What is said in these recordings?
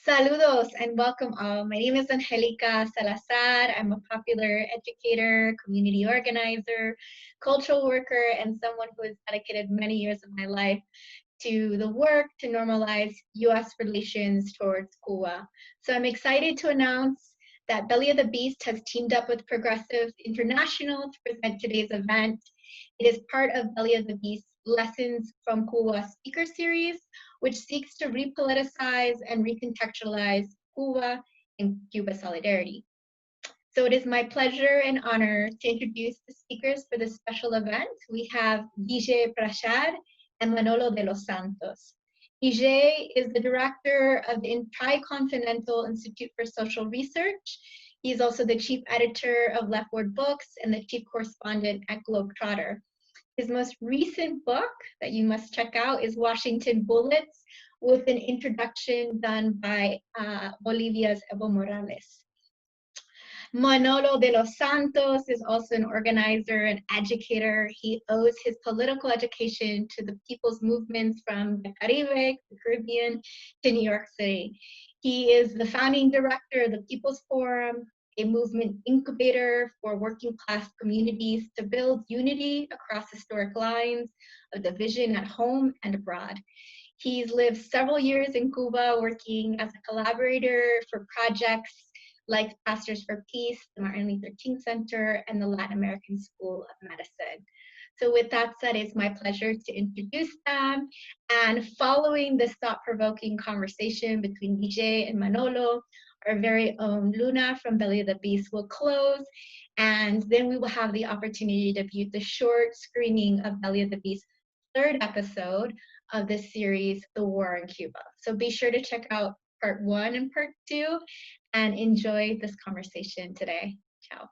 Saludos and welcome all. My name is Angelica Salazar. I'm a popular educator, community organizer, cultural worker, and someone who has dedicated many years of my life to the work to normalize U.S. relations towards Cuba. So I'm excited to announce that Belly of the Beast has teamed up with Progressive International to present today's event. It is part of Belly of the Beast Lessons from Cuba speaker series, which seeks to repoliticize and recontextualize Cuba and Cuba solidarity. So it is my pleasure and honor to introduce the speakers for this special event. We have Vijay Prashad and Manolo De Los Santos. Vijay is the director of the Tricontinental Institute for Social Research. He is also the chief editor of LeftWord Books and the chief correspondent at Globetrotter. His most recent book that you must check out is Washington Bullets, with an introduction done by Bolivia's Evo Morales. Manolo De Los Santos is also an organizer and educator. He owes his political education to the people's movements from the Caribe, the Caribbean, to New York City. He is the founding director of the People's Forum, a movement incubator for working class communities to build unity across historic lines of division at home and abroad. He's lived several years in Cuba working as a collaborator for projects like Pastors for Peace, the Martin Luther King Center, and the Latin American School of Medicine. So with that said, it's my pleasure to introduce them. And following this thought-provoking conversation between Vijay and Manolo, our very own Luna from Belly of the Beast will close, and then we will have the opportunity to view the short screening of Belly of the Beast's third episode of this series, The War in Cuba. So be sure to check out part 1 and part 2 and enjoy this conversation today. Ciao.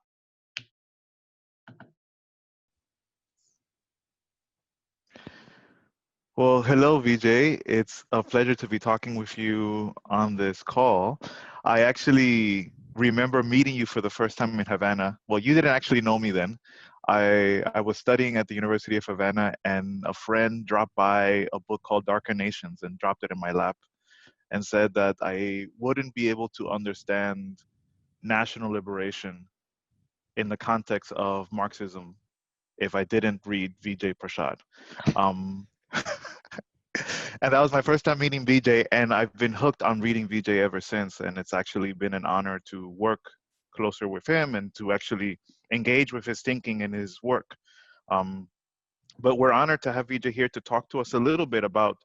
Well, hello, Vijay. It's a pleasure to be talking with you on this call. I actually remember meeting you for the first time in Havana. Well, you didn't actually know me then. I was studying at the University of Havana, and a friend dropped by a book called Darker Nations and dropped it in my lap and said that I wouldn't be able to understand national liberation in the context of Marxism if I didn't read Vijay Prashad. And that was my first time meeting Vijay, and I've been hooked on reading Vijay ever since. And it's actually been an honor to work closer with him and to actually engage with his thinking and his work. But we're honored to have Vijay here to talk to us a little bit about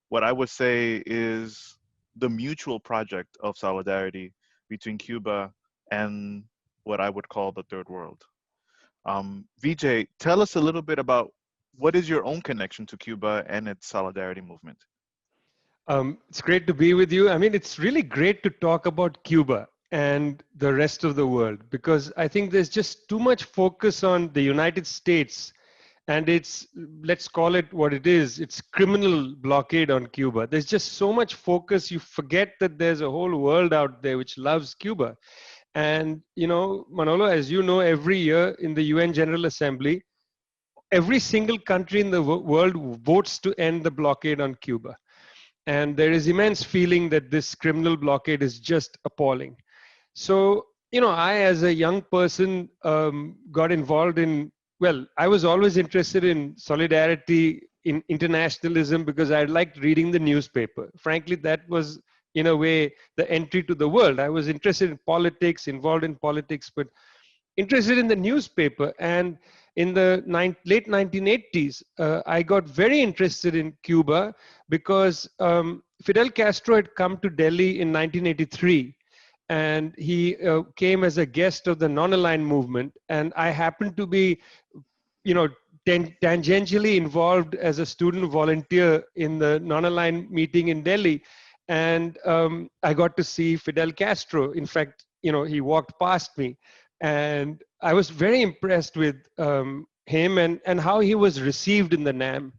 what I would say is the mutual project of solidarity between Cuba and what I would call the third world. Vijay, tell us a little bit about what is your own connection to Cuba and its solidarity movement? It's great to be with you. I mean, it's really great to talk about Cuba and the rest of the world, because I think there's just too much focus on the United States and its, let's call it what it is, it's criminal blockade on Cuba. There's just so much focus, you forget that there's a whole world out there which loves Cuba. And, you know, Manolo, as you know, every year in the UN General Assembly, every single country in the world votes to end the blockade on Cuba. And there is immense feeling that this criminal blockade is just appalling. So, you know, I, as a young person, got involved in, well, I was always interested in solidarity, in internationalism, because I liked reading the newspaper. Frankly, that was, in a way, the entry to the world. I was interested in politics, involved in politics, but interested in the newspaper. And in the late 1980s, I got very interested in Cuba because Fidel Castro had come to Delhi in 1983. And he came as a guest of the non-aligned movement. And I happened to be, you know, tangentially involved as a student volunteer in the non-aligned meeting in Delhi. And I got to see Fidel Castro. In fact, you know, he walked past me. And I was very impressed with him and how he was received in the NAM.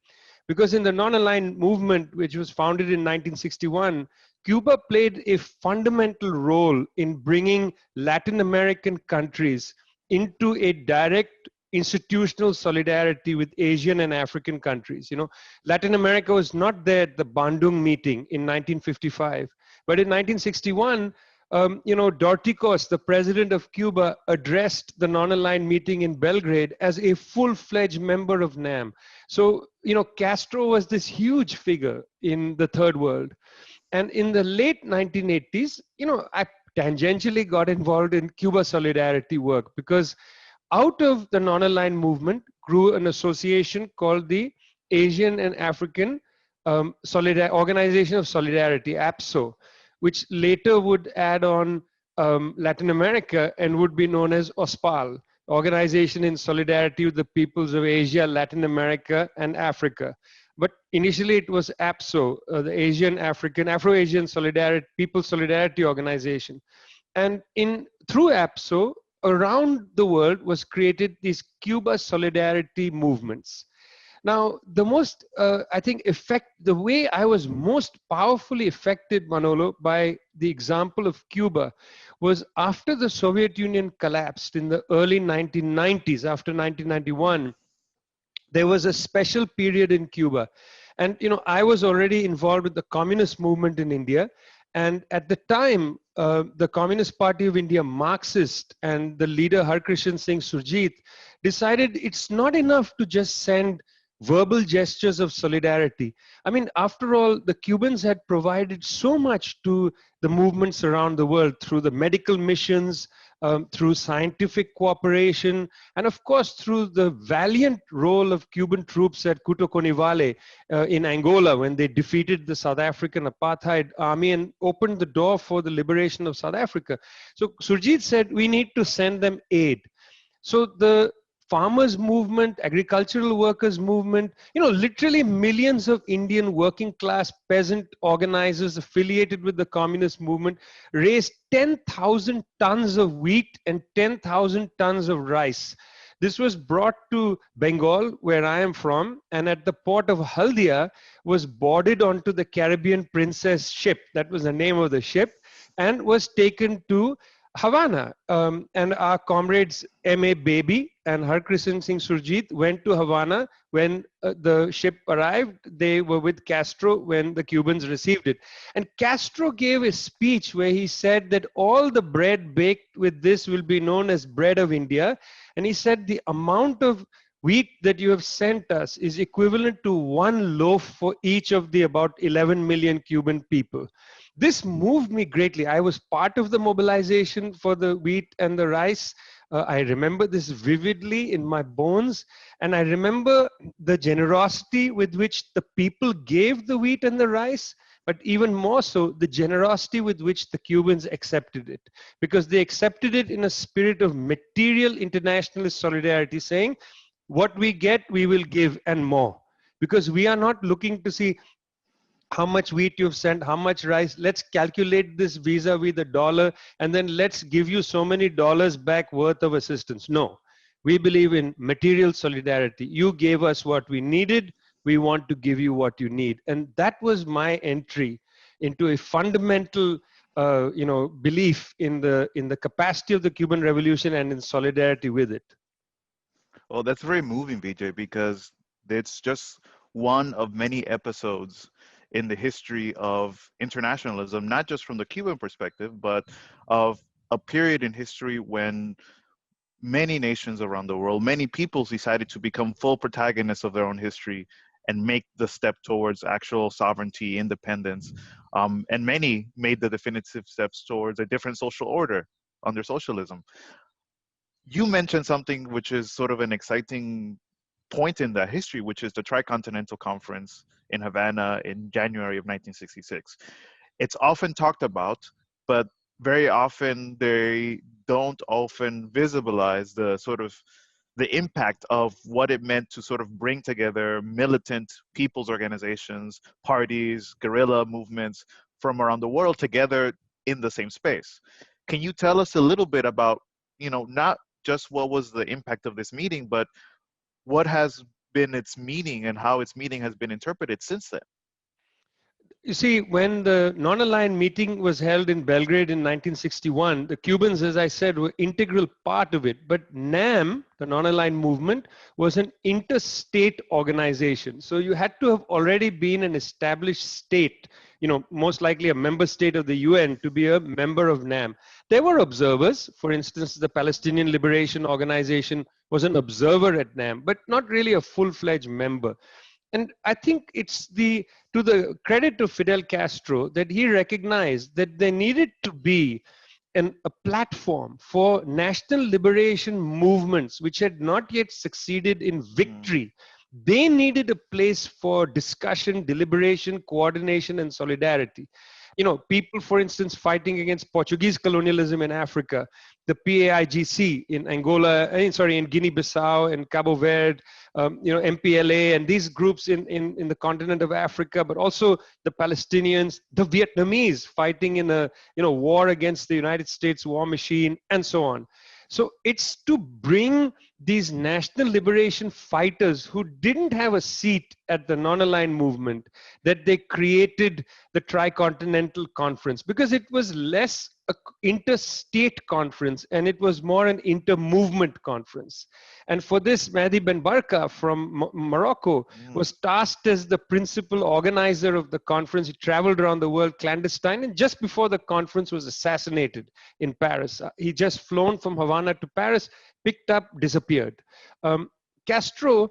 Because in the non-aligned movement, which was founded in 1961, Cuba played a fundamental role in bringing Latin American countries into a direct institutional solidarity with Asian and African countries. You know, Latin America was not there at the Bandung meeting in 1955. But in 1961, Dorticos, the president of Cuba, addressed the non-aligned meeting in Belgrade as a full-fledged member of NAM. So, Castro was this huge figure in the third world. And in the late 1980s, I tangentially got involved in Cuba solidarity work, because out of the non-aligned movement grew an association called the Asian and African Organization of Solidarity, APSO, which later would add on Latin America and would be known as OSPAL, Organization in Solidarity with the Peoples of Asia, Latin America, and Africa. But initially it was APSO, the Asian African, Afro-Asian Solidarity, People Solidarity Organization. And through APSO, around the world was created these Cuba solidarity movements. Now, the most, the way I was most powerfully affected, Manolo, by the example of Cuba was after the Soviet Union collapsed in the early 1990s, after 1991, there was a special period in Cuba. And, I was already involved with the communist movement in India. And at the time, the Communist Party of India, Marxist, and the leader Harkrishan Singh Surjit decided it's not enough to just send verbal gestures of solidarity. I mean, after all, the Cubans had provided so much to the movements around the world through the medical missions, through scientific cooperation, and of course through the valiant role of Cuban troops at Cuto Conivale in Angola when they defeated the South African apartheid army and opened the door for the liberation of South Africa. So Surjit said, we need to send them aid. So the farmers movement, agricultural workers movement, literally millions of Indian working class peasant organizers affiliated with the communist movement raised 10,000 tons of wheat and 10,000 tons of rice. This was brought to Bengal, where I am from, and at the port of Haldia was boarded onto the Caribbean Princess ship. That was the name of the ship, and was taken to Havana. And our comrades M.A. Baby and Harkrishan Singh Surjit went to Havana when the ship arrived. They were with Castro when the Cubans received it. And Castro gave a speech where he said that all the bread baked with this will be known as bread of India. And he said the amount of wheat that you have sent us is equivalent to one loaf for each of the about 11 million Cuban people. This moved me greatly. I was part of the mobilization for the wheat and the rice. I remember this vividly in my bones. And I remember the generosity with which the people gave the wheat and the rice, but even more so, the generosity with which the Cubans accepted it. Because they accepted it in a spirit of material internationalist solidarity, saying, what we get, we will give and more. Because we are not looking to see how much wheat you've sent, how much rice. Let's calculate this vis-a-vis the dollar, and then let's give you so many dollars back worth of assistance. No, we believe in material solidarity. You gave us what we needed. We want to give you what you need. And that was my entry into a fundamental belief in the capacity of the Cuban Revolution and in solidarity with it. Well, that's very moving, Vijay, because it's just one of many episodes in the history of internationalism, not just from the Cuban perspective, but of a period in history when many nations around the world, many peoples decided to become full protagonists of their own history and make the step towards actual sovereignty, independence. And many made the definitive steps towards a different social order under socialism. You mentioned something which is sort of an exciting point in that history, which is the Tricontinental Conference in Havana in January of 1966. It's often talked about, but very often they don't often visibilize the sort of the impact of what it meant to sort of bring together militant people's organizations, parties, guerrilla movements from around the world together in the same space. Can you tell us a little bit about, not just what was the impact of this meeting, but what has been its meaning and how its meaning has been interpreted since then? You see, when the non-aligned meeting was held in Belgrade in 1961, the Cubans, as I said, were integral part of it. But NAM, the non-aligned movement, was an interstate organization. So you had to have already been an established state most likely a member state of the UN, to be a member of NAM. There were observers. For instance, the Palestinian Liberation Organization was an observer at NAM, but not really a full-fledged member. And I think it's to the credit of Fidel Castro that he recognized that there needed to be a platform for national liberation movements which had not yet succeeded in victory. They needed a place for discussion, deliberation, coordination, and solidarity. People, for instance, fighting against Portuguese colonialism in Africa, the PAIGC in Angola, in Guinea-Bissau and Cabo Verde, MPLA, and these groups in the continent of Africa, but also the Palestinians, the Vietnamese fighting in a war against the United States war machine, and so on. So it's to bring these national liberation fighters who didn't have a seat at the non-aligned movement that they created the Tricontinental Conference, because it was less an interstate conference and it was more an inter-movement conference. And for this, Mahdi Ben Barka from Morocco was tasked as the principal organizer of the conference. He traveled around the world clandestine, and just before the conference was assassinated in Paris. He just flown from Havana to Paris, picked up, disappeared. Castro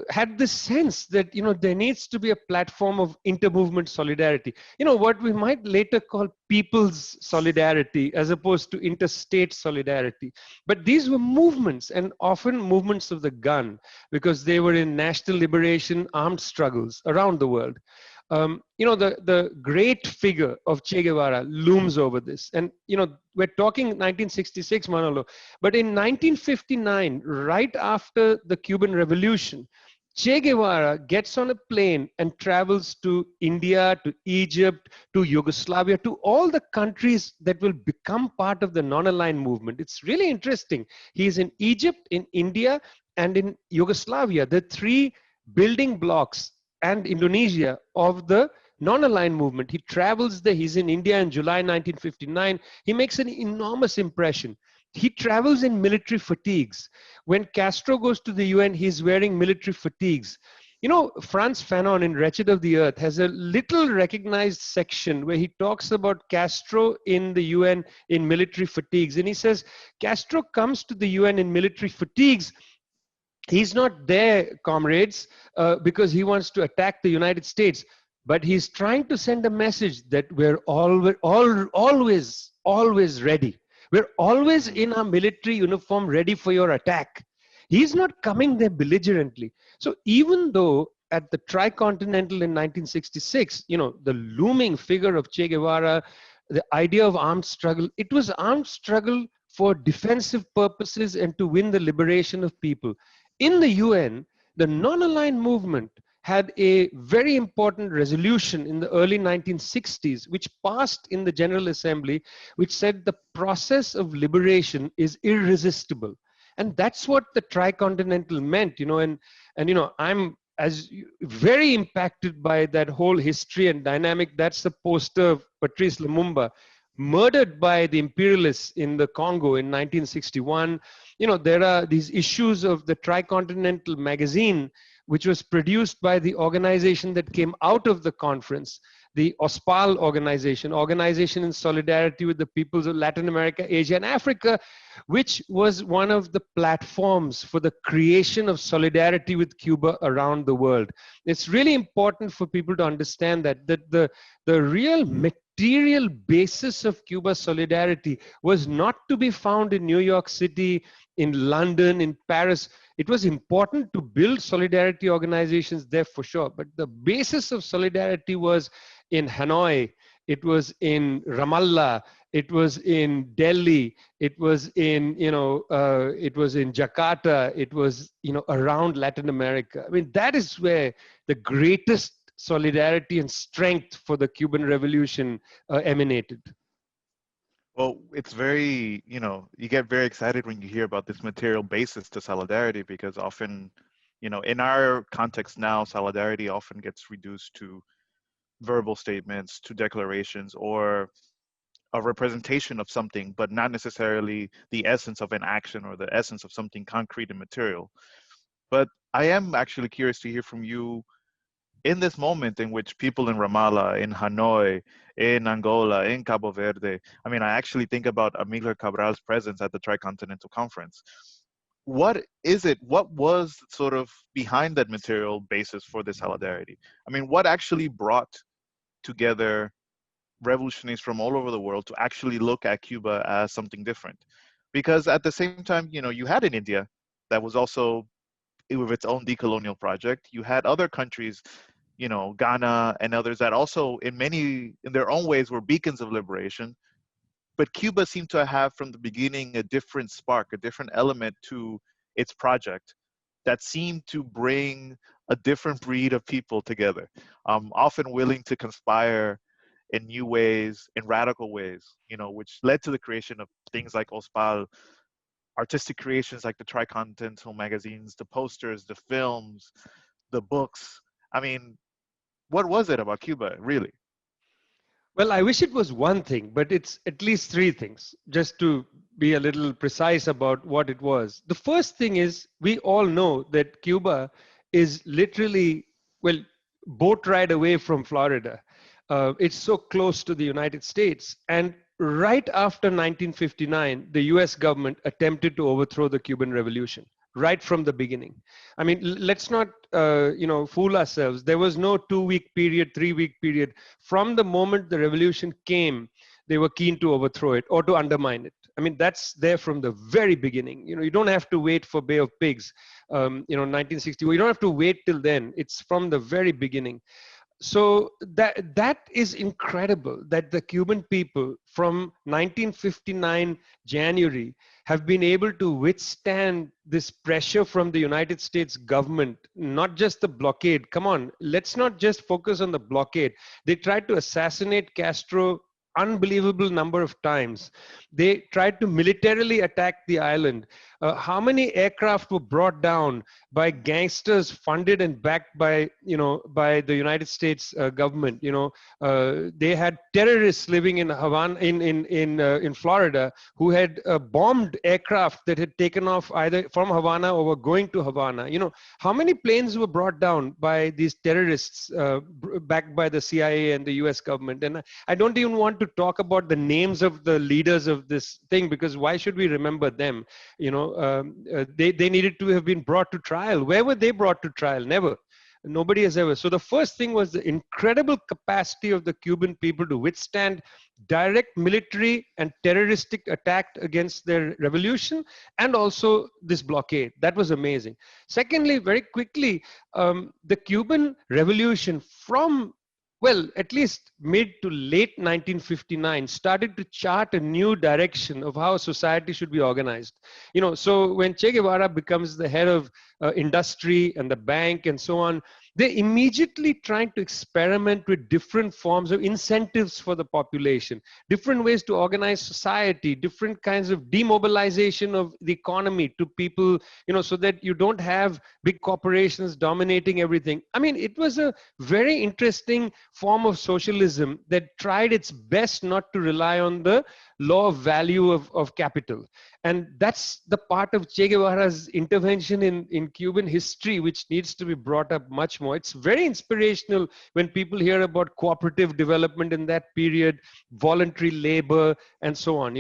had this sense that there needs to be a platform of inter-movement solidarity. What we might later call people's solidarity as opposed to interstate solidarity. But these were movements, and often movements of the gun, because they were in national liberation armed struggles around the world. The great figure of Che Guevara looms over this. And, we're talking 1966, Manolo, but in 1959, right after the Cuban Revolution, Che Guevara gets on a plane and travels to India, to Egypt, to Yugoslavia, to all the countries that will become part of the non-aligned movement. It's really interesting. He's in Egypt, in India, and in Yugoslavia, the three building blocks, and Indonesia of the non-aligned movement. He travels there. He's in India in July 1959. He makes an enormous impression. He travels in military fatigues. When Castro goes to the UN, he's wearing military fatigues. Frantz Fanon in Wretched of the Earth has a little recognized section where he talks about Castro in the UN in military fatigues. And he says, Castro comes to the UN in military fatigues. He's not there, comrades, because he wants to attack the United States, but he's trying to send a message that we're always ready. We're always in our military uniform, ready for your attack. He's not coming there belligerently. So even though at the Tricontinental in 1966, the looming figure of Che Guevara, the idea of armed struggle, it was armed struggle for defensive purposes and to win the liberation of people. In the UN, the non-aligned movement had a very important resolution in the early 1960s, which passed in the General Assembly, which said the process of liberation is irresistible. And that's what the Tricontinental meant, and I'm very impacted by that whole history and dynamic. That's the poster of Patrice Lumumba, murdered by the imperialists in the Congo in 1961. There are these issues of the Tricontinental magazine, which was produced by the organization that came out of the conference, the OSPAL Organization in Solidarity with the Peoples of Latin America, Asia, and Africa, which was one of the platforms for the creation of solidarity with Cuba around the world. It's really important for people to understand that the real material basis of Cuba's solidarity was not to be found in New York City, in London, in Paris. It was important to build solidarity organizations there for sure, but the basis of solidarity was in Hanoi, it was in Ramallah, it was in Delhi, it was in Jakarta, it was around Latin America. I mean, that is where the greatest solidarity and strength for the Cuban Revolution emanated. Well, it's very, you get very excited when you hear about this material basis to solidarity, because often, in our context now, solidarity often gets reduced to verbal statements, to declarations, or a representation of something, but not necessarily the essence of an action or the essence of something concrete and material. But I am actually curious to hear from you, in this moment in which people in Ramallah, in Hanoi, in Angola, in Cabo Verde, I mean, I actually think about Amílcar Cabral's presence at the Tricontinental Conference. What is it? What was sort of behind that material basis for this solidarity? I mean, what actually brought together revolutionaries from all over the world to actually look at Cuba as something different? Because at the same time, you know, you had in India that was also with its own decolonial project. You had other countries, you know, Ghana and others that also in their own ways were beacons of liberation. But Cuba seemed to have from the beginning a different spark, a different element to its project that seemed to bring a different breed of people together, often willing to conspire in new ways, in radical ways, you know, which led to the creation of things like OSPAL, artistic creations like the Tricontinental magazines, the posters, the films, the books. I mean, what was it about Cuba, really? Well, I wish it was one thing, but it's at least three things, just to be a little precise about what it was. The first thing is we all know that Cuba is literally, well, boat ride away from Florida. It's so close to the United States. And right after 1959, the US government attempted to overthrow the Cuban Revolution right from the beginning. I mean, let's not, fool ourselves. There was no 2-week period, 3-week period. From the moment the revolution came, they were keen to overthrow it or to undermine it. I mean, that's there from the very beginning. You know, you don't have to wait for Bay of Pigs, 1960. You don't have to wait till then. It's from the very beginning. So that is incredible that the Cuban people from 1959 January have been able to withstand this pressure from the United States government, not just the blockade. Come on, let's not just focus on the blockade. They tried to assassinate Castro unbelievable number of times. They tried to militarily attack the island. How many aircraft were brought down by gangsters funded and backed by, by the United States government? They had terrorists living in Havana, in Florida, who had bombed aircraft that had taken off either from Havana or were going to Havana. How many planes were brought down by these terrorists backed by the CIA and the US government? And I don't even want to talk about the names of the leaders of this thing, because why should we remember them? They needed to have been brought to trial. Where were they brought to trial? Never. Nobody has ever. So the first thing was the incredible capacity of the Cuban people to withstand direct military and terroristic attack against their revolution, and also this blockade. That was amazing. Secondly, very quickly, the Cuban Revolution from, well, at least mid to late 1959 started to chart a new direction of how society should be organized. So when Che Guevara becomes the head of industry and the bank and so on, they immediately trying to experiment with different forms of incentives for the population, different ways to organize society, different kinds of demobilization of the economy to people, so that you don't have big corporations dominating everything. I mean, it was a very interesting form of socialism that tried its best not to rely on the law of value of capital. And that's the part of Che Guevara's intervention in Cuban history, which needs to be brought up much more. It's very inspirational when people hear about cooperative development in that period, voluntary labor, and so on.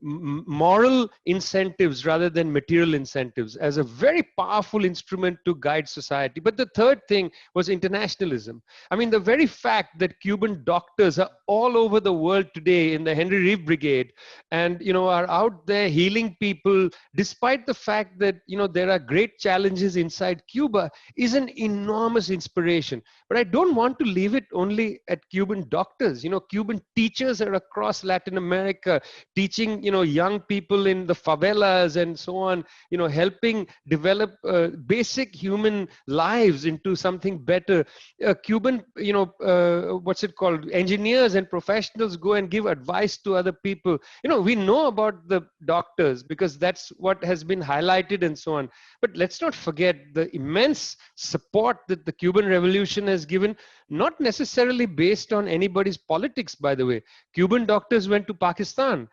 Moral incentives rather than material incentives as a very powerful instrument to guide society. But the third thing was internationalism. I mean, the very fact that Cuban doctors are all over the world today in the Henry Reeve Brigade and, are out there healing people, despite the fact that, there are great challenges inside Cuba, is an enormous inspiration. But I don't want to leave it only at Cuban doctors. Cuban teachers are across Latin America teaching, young people in the favelas and so on, helping develop basic human lives into something better. Cuban, what's it called? Engineers and professionals go and give advice to other people. We know about the doctors because that's what has been highlighted and so on. But let's not forget the immense support that the Cuban Revolution has given, not necessarily based on anybody's politics, by the way. Cuban doctors went to Pakistan,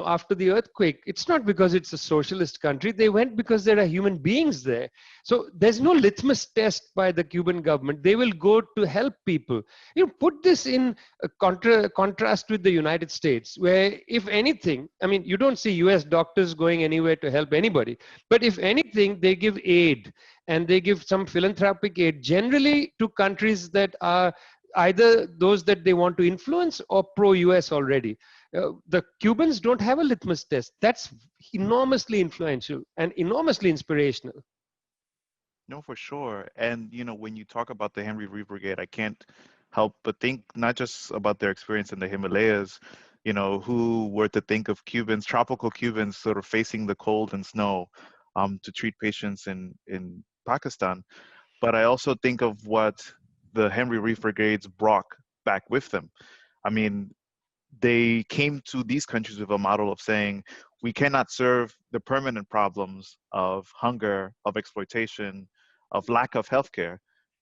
after the earthquake. It's not because it's a socialist country. They went because there are human beings there. So there's no litmus test by the Cuban government. They will go to help people. Put this in a contrast with the United States, where if anything, you don't see US doctors going anywhere to help anybody, but if anything, they give aid, and they give some philanthropic aid generally to countries that are either those that they want to influence or pro-US already. The Cubans don't have a litmus test. That's enormously influential and enormously inspirational. No, for sure. And, when you talk about the Henry Reeve Brigade, I can't help but think not just about their experience in the Himalayas, who were to think of Cubans, tropical Cubans, sort of facing the cold and snow to treat patients in Pakistan. But I also think of what the Henry Reeve Brigades brought back with them. I mean, they came to these countries with a model of saying, we cannot serve the permanent problems of hunger, of exploitation, of lack of healthcare.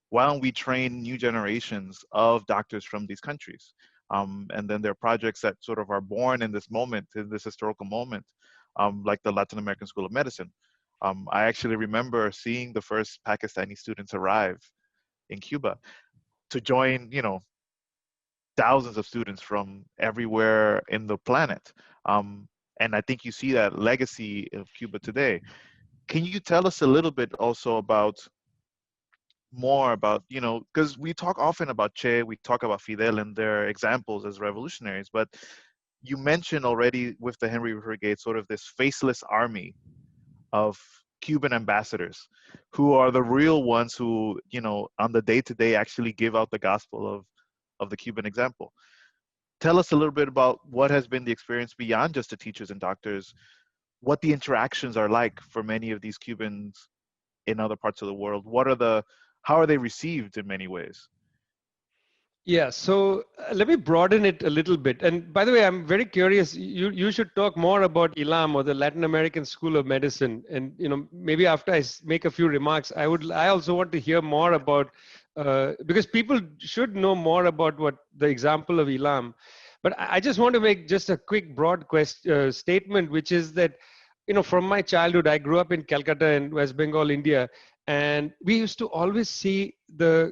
Why don't we train new generations of doctors from these countries? And then there are projects that sort of are born in this moment, in this historical moment, like the Latin American School of Medicine. I actually remember seeing the first Pakistani students arrive in Cuba to join, thousands of students from everywhere in the planet. And I think you see that legacy of Cuba today. Can you tell us a little bit also about more about, because we talk often about Che, we talk about Fidel and their examples as revolutionaries, but you mentioned already with the Henry Brigade sort of this faceless army of Cuban ambassadors who are the real ones who, on the day-to-day actually give out the gospel of the Cuban example. Tell us a little bit about what has been the experience beyond just the teachers and doctors, what the interactions are like for many of these Cubans in other parts of the world. How are they received in many ways? Yeah, so let me broaden it a little bit. And by the way, I'm very curious. You should talk more about ILAM, or the Latin American School of Medicine. And maybe after I make a few remarks, I also want to hear more about because people should know more about what the example of ILAM. But I just want to make just a quick broad statement, which is that from my childhood, I grew up in Calcutta in West Bengal, India. And we used to always see the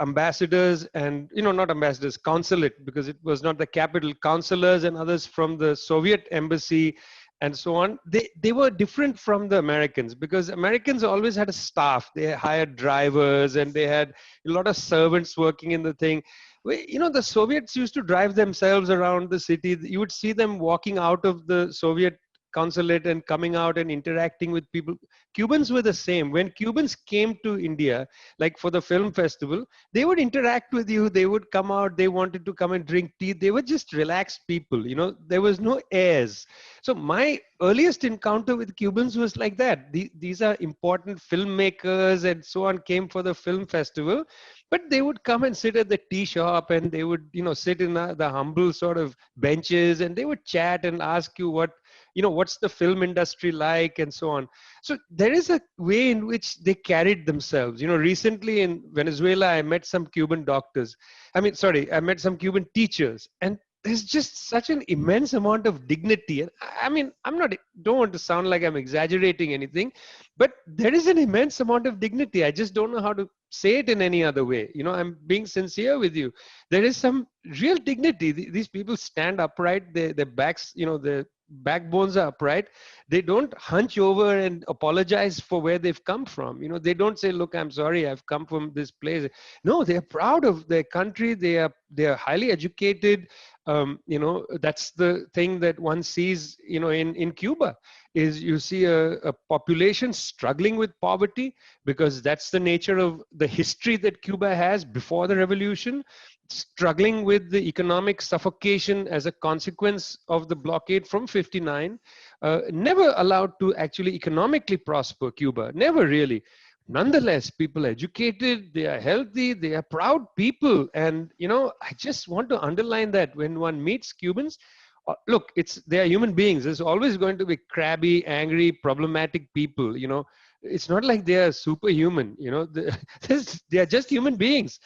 ambassadors and, not ambassadors, consulate, because it was not the capital, counselors and others from the Soviet embassy and so on. They were different from the Americans, because Americans always had a staff. They hired drivers and they had a lot of servants working in the thing. The Soviets used to drive themselves around the city. You would see them walking out of the Soviet consulate and coming out and interacting with people. Cubans were the same. When Cubans came to India, like for the film festival, they would interact with you. They would come out. They wanted to come and drink tea. They were just relaxed people. There was no airs. So my earliest encounter with Cubans was like that. These are important filmmakers and so on, came for the film festival. But they would come and sit at the tea shop, and they would, sit in the humble sort of benches, and they would chat and ask you what's the film industry like and so on. So there is a way in which they carried themselves. Recently in Venezuela, I met some Cuban doctors. I met some Cuban teachers, and there's just such an immense amount of dignity. And don't want to sound like I'm exaggerating anything, but there is an immense amount of dignity. I just don't know how to say it in any other way. I'm being sincere with you. There is some real dignity. These people stand upright. Their backs, their backbones are upright. They don't hunch over and apologize for where they've come from. They don't say, look, I'm sorry, I've come from this place. No, they're proud of their country. They are highly educated. That's the thing that one sees, in Cuba, is you see a population struggling with poverty, because that's the nature of the history that Cuba has before the revolution, struggling with the economic suffocation as a consequence of the blockade from 59, never allowed to actually economically prosper, Cuba, never really. Nonetheless, people are educated, they are healthy, they are proud people. And, I just want to underline that when one meets Cubans, look, they are human beings. There's always going to be crabby, angry, problematic people, It's not like they are superhuman, they are just human beings.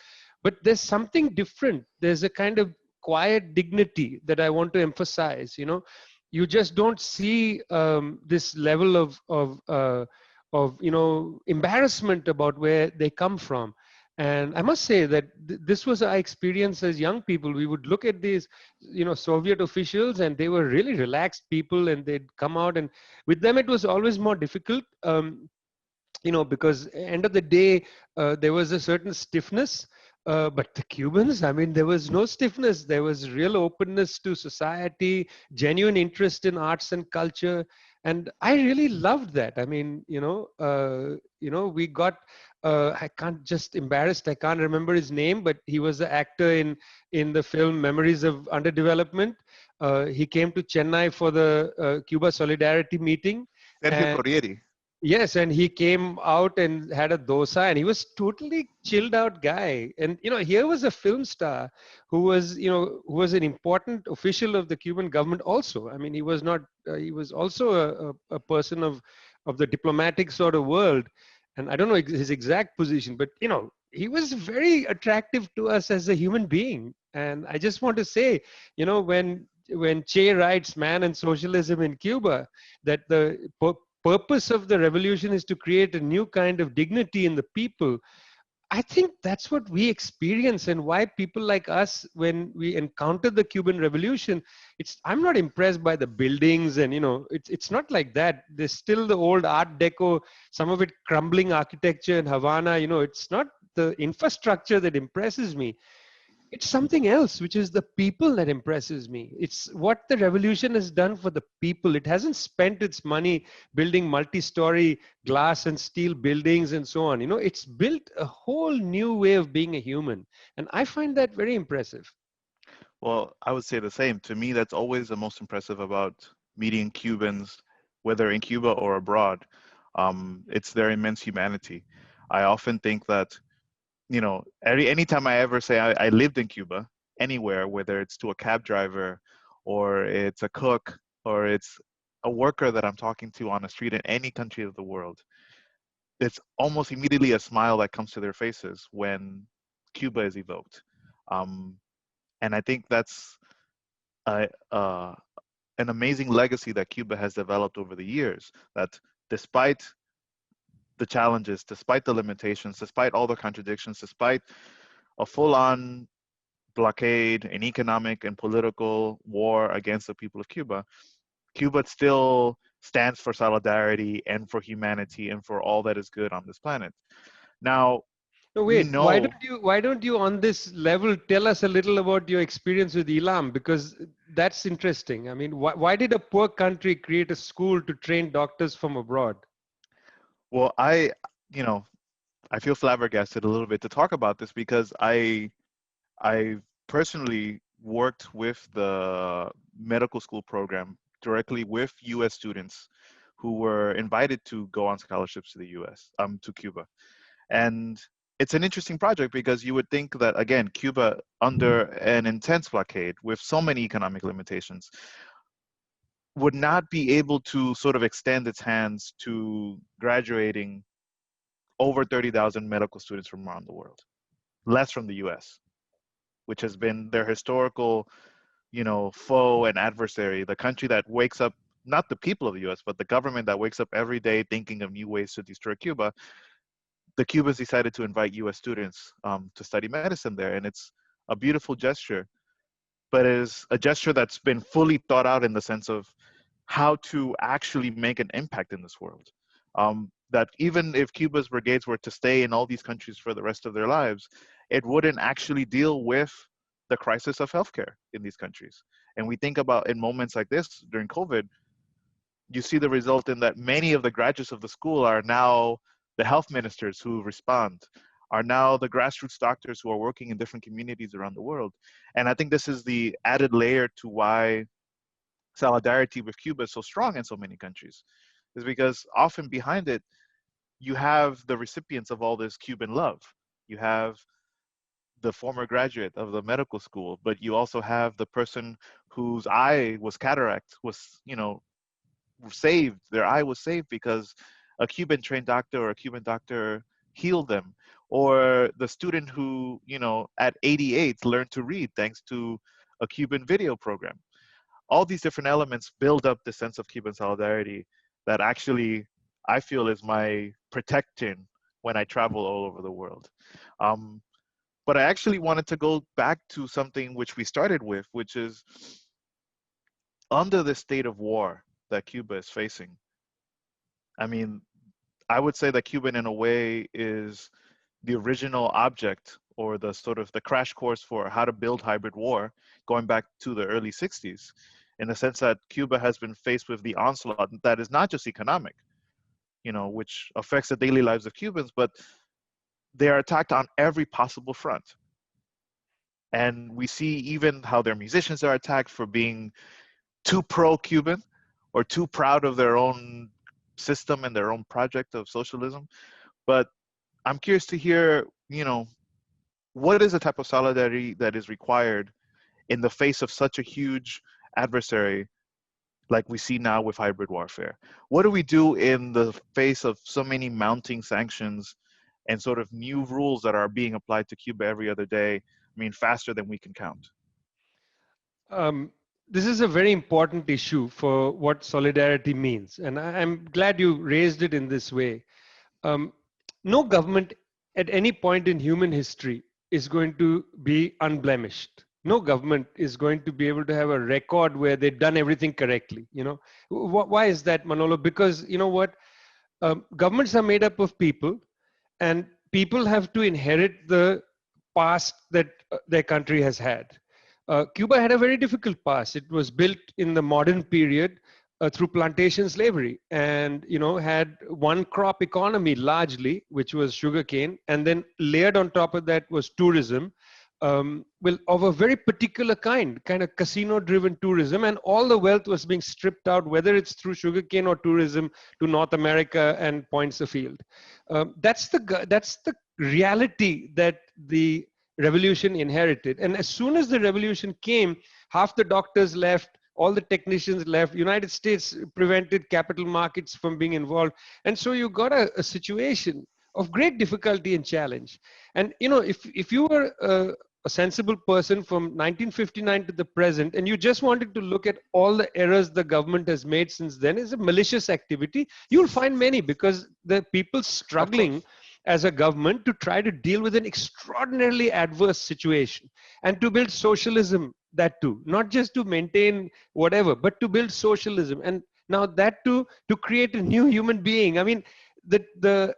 but there's something different. There's a kind of quiet dignity that I want to emphasize. You just don't see this level of embarrassment about where they come from. And I must say that this was our experience as young people. We would look at these, Soviet officials, and they were really relaxed people, and they'd come out, and with them it was always more difficult. Because end of the day, there was a certain stiffness. But the Cubans, I mean, there was no stiffness. There was real openness to society, genuine interest in arts and culture, and I really loved that. I mean, we got. I can't just embarrassed. I can't remember his name, but he was the actor in the film Memories of Underdevelopment. He came to Chennai for the Cuba Solidarity meeting. Sergio Corrieri. Yes, and he came out and had a dosa, and he was totally chilled out guy. And here was a film star who was an important official of the Cuban government also. I mean, he was not. He was also a person of the diplomatic sort of world, and I don't know his exact position, but he was very attractive to us as a human being. And I just want to say, when Che writes "Man and Socialism in Cuba," that the purpose of the revolution is to create a new kind of dignity in the people. I think that's what we experience, and why people like us, when we encounter the Cuban Revolution, I'm not impressed by the buildings, and it's not like that. There's still the old Art Deco, some of it crumbling architecture in Havana. It's not the infrastructure that impresses me. It's something else, which is the people that impresses me. It's what the revolution has done for the people. It hasn't spent its money building multi-story glass and steel buildings and so on. It's built a whole new way of being a human. And I find that very impressive. Well, I would say the same. To me, that's always the most impressive about meeting Cubans, whether in Cuba or abroad. It's their immense humanity. I often think that, anytime I ever say I lived in Cuba, anywhere, whether it's to a cab driver or it's a cook or it's a worker that I'm talking to on a street in any country of the world, it's almost immediately a smile that comes to their faces when Cuba is evoked. And I think that's a, an amazing legacy that Cuba has developed over the years, that despite the challenges, despite the limitations, despite all the contradictions, despite a full-on blockade, an economic and political war against the people of Cuba, Cuba still stands for solidarity and for humanity and for all that is good on this planet. Now, no, we wait, know. why don't you on this level tell us a little about your experience with Elam? Because that's interesting. I mean, why did a poor country create a school to train doctors from abroad? Well, I feel flabbergasted a little bit to talk about this because I personally worked with the medical school program directly with U.S. students who were invited to go on scholarships to the U.S. To Cuba, and it's an interesting project because you would think that, again, Cuba, under an intense blockade with so many economic limitations, would not be able to sort of extend its hands to graduating over 30,000 medical students from around the world, less from the US, which has been their historical, foe and adversary, the country that wakes up, not the people of the US, but the government that wakes up every day thinking of new ways to destroy Cuba. The Cubans decided to invite US students to study medicine there, and it's a beautiful gesture, but it is a gesture that's been fully thought out in the sense of how to actually make an impact in this world. That even if Cuba's brigades were to stay in all these countries for the rest of their lives, it wouldn't actually deal with the crisis of healthcare in these countries. And we think about in moments like this during COVID, you see the result in that many of the graduates of the school are now the health ministers who respond, are now the grassroots doctors who are working in different communities around the world. And I think this is the added layer to why solidarity with Cuba is so strong in so many countries, is because often behind it, you have the recipients of all this Cuban love. You have the former graduate of the medical school, but you also have the person whose eye was cataract, was, saved. Their eye was saved because a Cuban trained doctor or a Cuban doctor healed them. or the student who, you know, at 88 learned to read thanks to a Cuban video program. All these different elements build up the sense of Cuban solidarity that actually I feel is my protection when I travel all over the world. But I actually wanted to go back to something which we started with, which is under the state of war that Cuba is facing. I mean, I would say that Cuba in a way is the original object or the sort of the crash course for how to build hybrid war going back to the early 60s, in the sense that Cuba has been faced with the onslaught that is not just economic, you know, which affects the daily lives of Cubans, but they are attacked on every possible front. And we see even how their musicians are attacked for being too pro-Cuban or too proud of their own system and their own project of socialism. But I'm curious to hear, you know, what is the type of solidarity that is required in the face of such a huge adversary like we see now with hybrid warfare? What do we do in the face of so many mounting sanctions and sort of new rules that are being applied to Cuba every other day? I mean, faster than we can count. This is a very important issue for what solidarity means. And I'm glad you raised it in this way. No government at any point in human history is going to be unblemished. No government is going to be able to have a record where they've done everything correctly. You know, why is that, Manolo? Because you know what, governments are made up of people, and people have to inherit the past that their country has had. Cuba had a very difficult past. It was built in the modern period through plantation slavery, and you know, had one crop economy largely, which was sugarcane, and then layered on top of that was tourism, well, of a very particular kind of casino-driven tourism, and all the wealth was being stripped out, whether it's through sugarcane or tourism, to North America and points afield. That's the reality that the revolution inherited. And as soon as the revolution came, half the doctors left, all the technicians left, United States prevented capital markets from being involved. And so you got a situation of great difficulty and challenge. And you know, if you were a sensible person from 1959 to the present, and you just wanted to look at all the errors the government has made since then as a malicious activity, you'll find many, because the people struggling as a government to try to deal with an extraordinarily adverse situation and to build socialism, that too, not just to maintain whatever, but to build socialism. And now that too, to create a new human being. I mean, the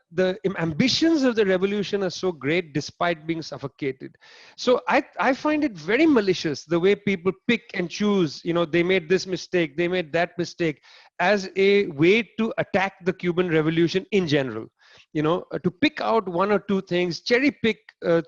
ambitions of the revolution are so great despite being suffocated. So I find it very malicious the way people pick and choose, you know, they made this mistake, they made that mistake, as a way to attack the Cuban Revolution in general. You know, to pick out one or two things, cherry pick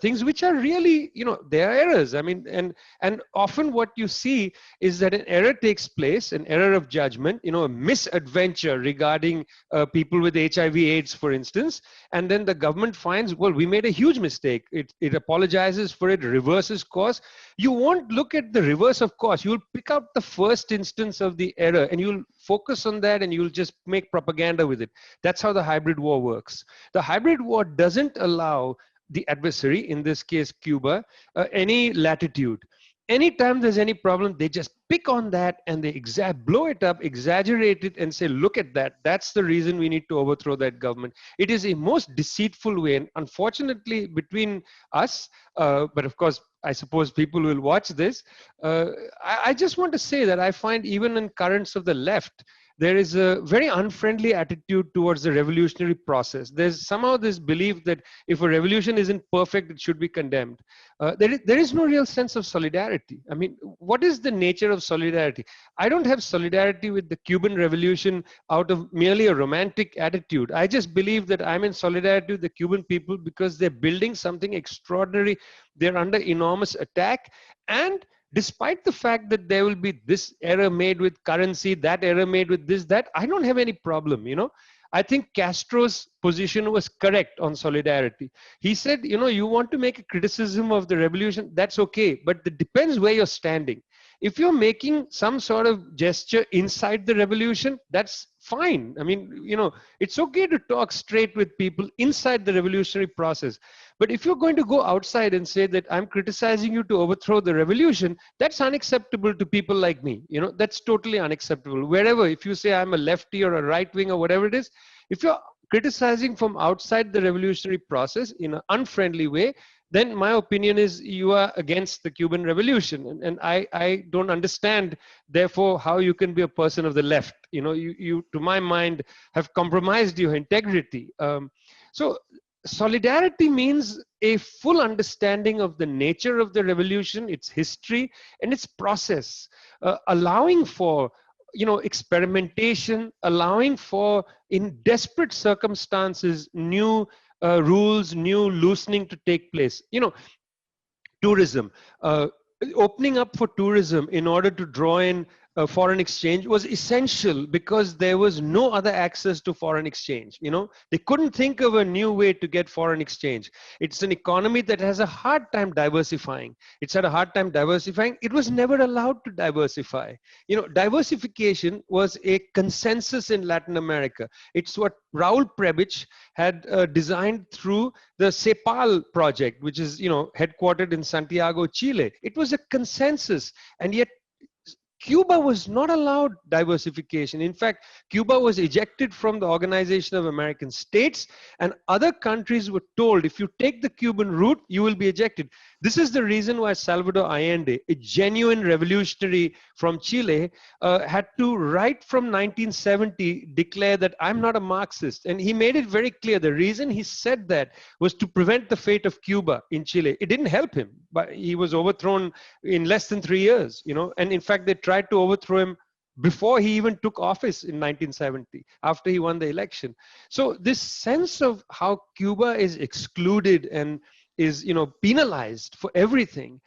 things which are really, you know, they are errors. I mean, and often what you see is that an error takes place, an error of judgment, you know, a misadventure regarding people with HIV/AIDS, for instance, and then the government finds, well, we made a huge mistake. It apologizes for it, reverses course. You won't look at the reverse of course. You'll pick out the first instance of the error and you'll focus on that, and you'll just make propaganda with it. That's how the hybrid war works. The hybrid war doesn't allow the adversary, in this case Cuba, any latitude. Anytime there's any problem, they just pick on that and they blow it up, exaggerate it, and say, look at that. That's the reason we need to overthrow that government. It is a most deceitful way. And unfortunately, between us, but of course, I suppose people will watch this. I just want to say that I find even in currents of the left, there is a very unfriendly attitude towards the revolutionary process. There's somehow this belief that if a revolution isn't perfect, it should be condemned. There is no real sense of solidarity. I mean, what is the nature of solidarity? I don't have solidarity with the Cuban Revolution out of merely a romantic attitude. I just believe that I'm in solidarity with the Cuban people because they're building something extraordinary. They're under enormous attack, and despite the fact that there will be this error made with currency, that error made with this, that, I don't have any problem, you know. I think Castro's position was correct on solidarity. He said, you know, you want to make a criticism of the revolution, that's okay, but it depends where you're standing. If you're making some sort of gesture inside the revolution, that's fine. I mean, it's okay to talk straight with people inside the revolutionary process. But if you're going to go outside and say that I'm criticizing you to overthrow the revolution, that's unacceptable to people like me. That's totally unacceptable. Wherever, if you say I'm a lefty or a right wing or whatever it is, if you're criticizing from outside the revolutionary process in an unfriendly way, then my opinion is you are against the Cuban Revolution. And I don't understand, therefore, how you can be a person of the left. You to my mind, have compromised your integrity. So solidarity means a full understanding of the nature of the revolution, its history, and its process, allowing for experimentation, allowing for, in desperate circumstances, new rules, new loosening to take place. Tourism, opening up for tourism in order to draw in foreign exchange was essential because there was no other access to foreign exchange. They couldn't think of a new way to get foreign exchange. It's an economy that has a hard time diversifying. It's had a hard time diversifying. It was never allowed to diversify. Diversification was a consensus in Latin America. It's what Raul Prebisch had designed through the CEPAL project, which is headquartered in Santiago, Chile. It was a consensus, and yet Cuba was not allowed diversification. In fact, Cuba was ejected from the Organization of American States, and other countries were told, if you take the Cuban route, you will be ejected. This is the reason why Salvador Allende, a genuine revolutionary from Chile, had to, right from 1970, declare that I'm not a Marxist. And he made it very clear. The reason he said that was to prevent the fate of Cuba in Chile. It didn't help him, but he was overthrown in less than 3 years, and in fact, they tried to overthrow him before he even took office in 1970, after he won the election. So this sense of how Cuba is excluded and is penalized for everything,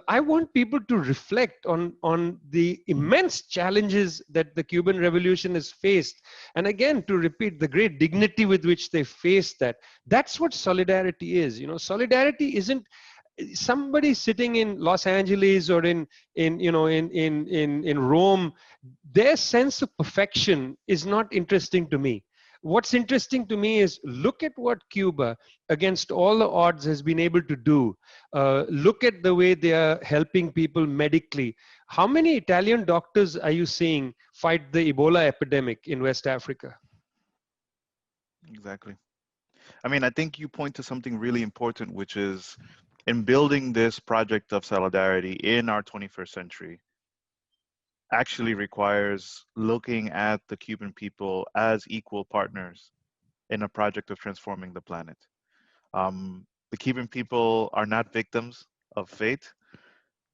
I want people to reflect on the immense challenges that the Cuban Revolution has faced, and again, to repeat, the great dignity with which they faced that. That's what solidarity is. Solidarity isn't somebody sitting in Los Angeles or in Rome. Their sense of perfection is not interesting to me. What's interesting to me is look at what Cuba, against all the odds, has been able to do. Look at the way they are helping people medically. How many Italian doctors are you seeing fight the Ebola epidemic in West Africa? Exactly. I mean, I think you point to something really important, which is in building this project of solidarity in our 21st century actually requires looking at the Cuban people as equal partners in a project of transforming the planet. The Cuban people are not victims of fate.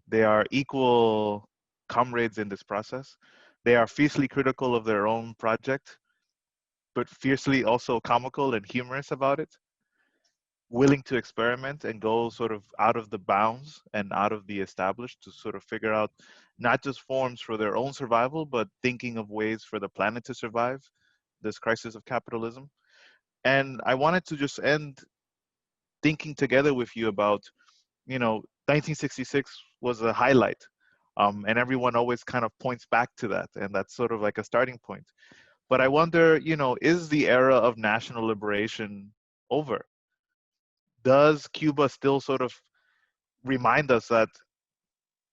They are equal comrades in this process. They are fiercely critical of their own project, but fiercely also comical and humorous about it, willing to experiment and go sort of out of the bounds and out of the established to sort of figure out not just forms for their own survival, but thinking of ways for the planet to survive this crisis of capitalism. And I wanted to just end thinking together with you about, 1966 was a highlight. And everyone always kind of points back to that. And that's sort of like a starting point. But I wonder, is the era of national liberation over? Does Cuba still sort of remind us that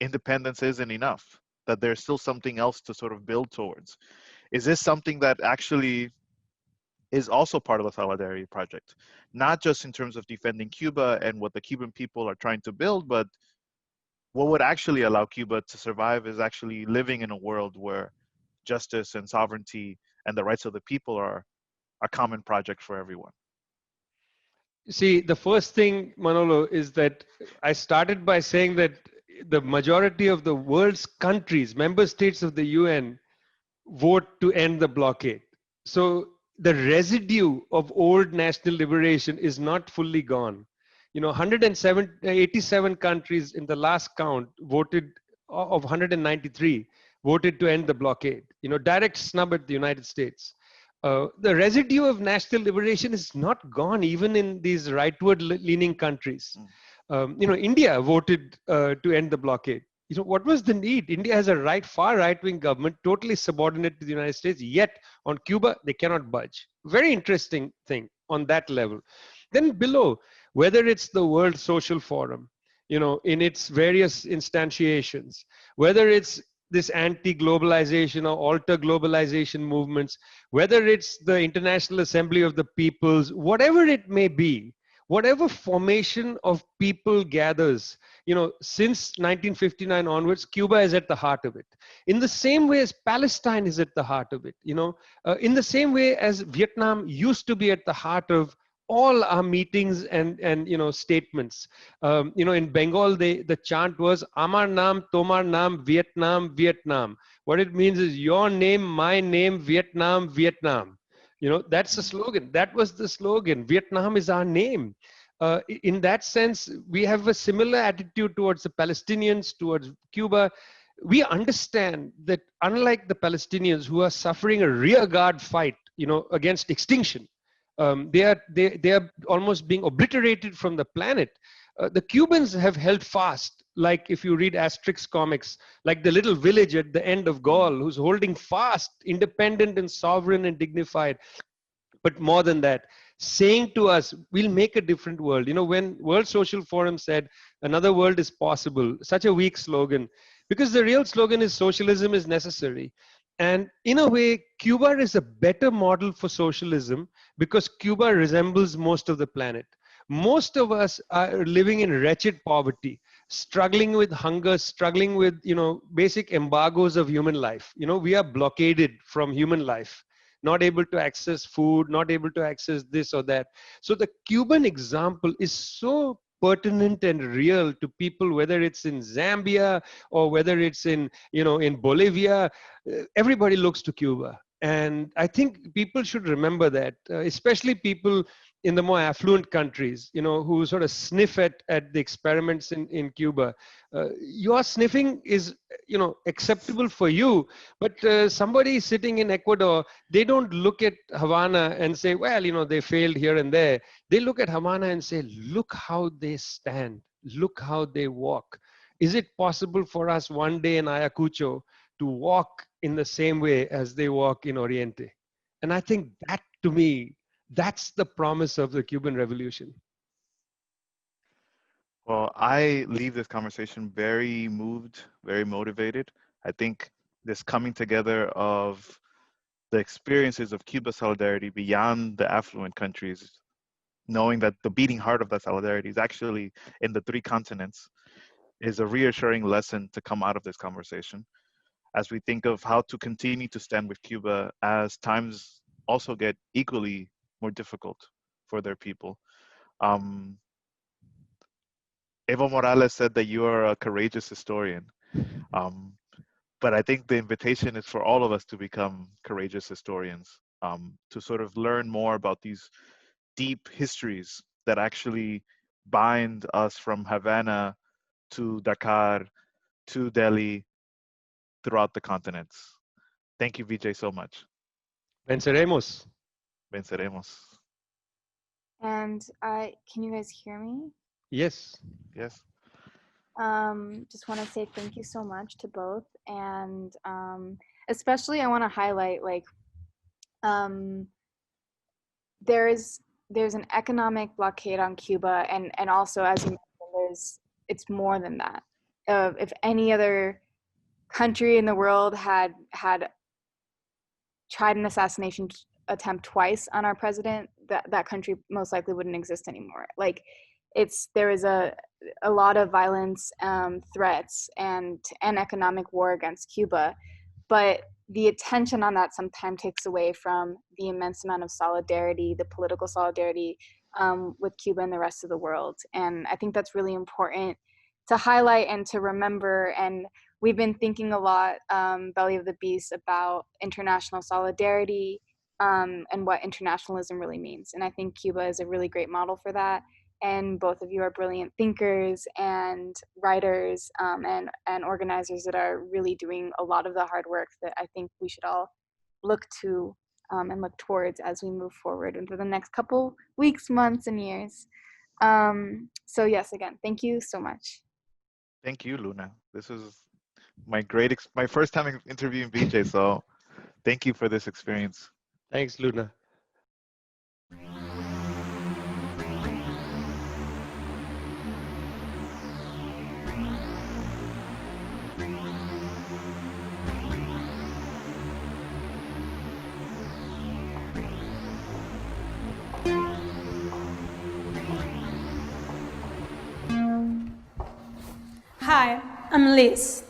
independence isn't enough, that there's still something else to sort of build towards? Is this something that actually is also part of the Solidarity Project? Not just in terms of defending Cuba and what the Cuban people are trying to build, but what would actually allow Cuba to survive is actually living in a world where justice and sovereignty and the rights of the people are a common project for everyone. See, the first thing, Manolo, is that I started by saying that the majority of the world's countries, member states of the UN, vote to end the blockade. So the residue of old national liberation is not fully gone. 187 countries in the last count voted, of 193, voted to end the blockade. Direct snub at the United States. The residue of national liberation is not gone, even in these rightward leaning countries. India voted to end the blockade. What was the need? India has a far right-wing government, totally subordinate to the United States, yet on Cuba, they cannot budge. Very interesting thing on that level. Then below, whether it's the World Social Forum, in its various instantiations, whether it's this anti-globalization or alter globalization movements, whether it's the International Assembly of the Peoples, whatever it may be, whatever formation of people gathers, since 1959 onwards, Cuba is at the heart of it. In the same way as Palestine is at the heart of it, in the same way as Vietnam used to be at the heart of all our meetings and statements. In Bengal, the chant was Amar Naam, Tomar Naam, Vietnam, Vietnam. What it means is your name, my name, Vietnam, Vietnam. That's the slogan. That was the slogan. Vietnam is our name. In that sense, we have a similar attitude towards the Palestinians, towards Cuba. We understand that unlike the Palestinians who are suffering a rearguard fight, against extinction, they are almost being obliterated from the planet. The Cubans have held fast, like if you read Asterix comics, like the little village at the end of Gaul, who's holding fast, independent and sovereign and dignified. But more than that, saying to us, we'll make a different world. When World Social Forum said, another world is possible, such a weak slogan, because the real slogan is socialism is necessary. And in a way, Cuba is a better model for socialism because Cuba resembles most of the planet. Most of us are living in wretched poverty, struggling with hunger, struggling with, basic embargoes of human life. We are blockaded from human life, not able to access food, not able to access this or that. So the Cuban example is so pertinent and real to people, whether it's in Zambia or whether it's in Bolivia. Everybody looks to Cuba. And I think people should remember that, especially people in the more affluent countries, who sort of sniff at the experiments in Cuba. Your sniffing is, acceptable for you, but somebody sitting in Ecuador, they don't look at Havana and say, well, they failed here and there. They look at Havana and say, look how they stand, look how they walk. Is it possible for us one day in Ayacucho to walk in the same way as they walk in Oriente? And I think that, to me, that's the promise of the Cuban Revolution. Well, I leave this conversation very moved, very motivated. I think this coming together of the experiences of Cuba solidarity beyond the affluent countries, knowing that the beating heart of that solidarity is actually in the three continents, is a reassuring lesson to come out of this conversation as we think of how to continue to stand with Cuba as times also get equally more difficult for their people. Evo Morales said that you are a courageous historian. But I think the invitation is for all of us to become courageous historians, to sort of learn more about these deep histories that actually bind us from Havana to Dakar to Delhi throughout the continents. Thank you, Vijay, so much. Venceremos. Venceremos. And can you guys hear me? Yes. Yes. Just want to say thank you so much to both, and especially I want to highlight there's an economic blockade on Cuba, and also, as you mentioned, it's more than that. If any other country in the world had tried an assassination attempt twice on our president, that country most likely wouldn't exist anymore. There is a lot of violence, threats, and economic war against Cuba, but the attention on that sometimes takes away from the immense amount of solidarity, the political solidarity with Cuba and the rest of the world. And I think that's really important to highlight and to remember. And we've been thinking a lot, Belly of the Beast, about international solidarity and what internationalism really means. And I think Cuba is a really great model for that. And both of you are brilliant thinkers and writers and organizers that are really doing a lot of the hard work that I think we should all look to and look towards as we move forward into the next couple weeks, months, and years. So yes, again, thank you so much. Thank you, Luna. This was my first time interviewing Vijay, so thank you for this experience. Thanks, Luna. Hi, I'm Liz.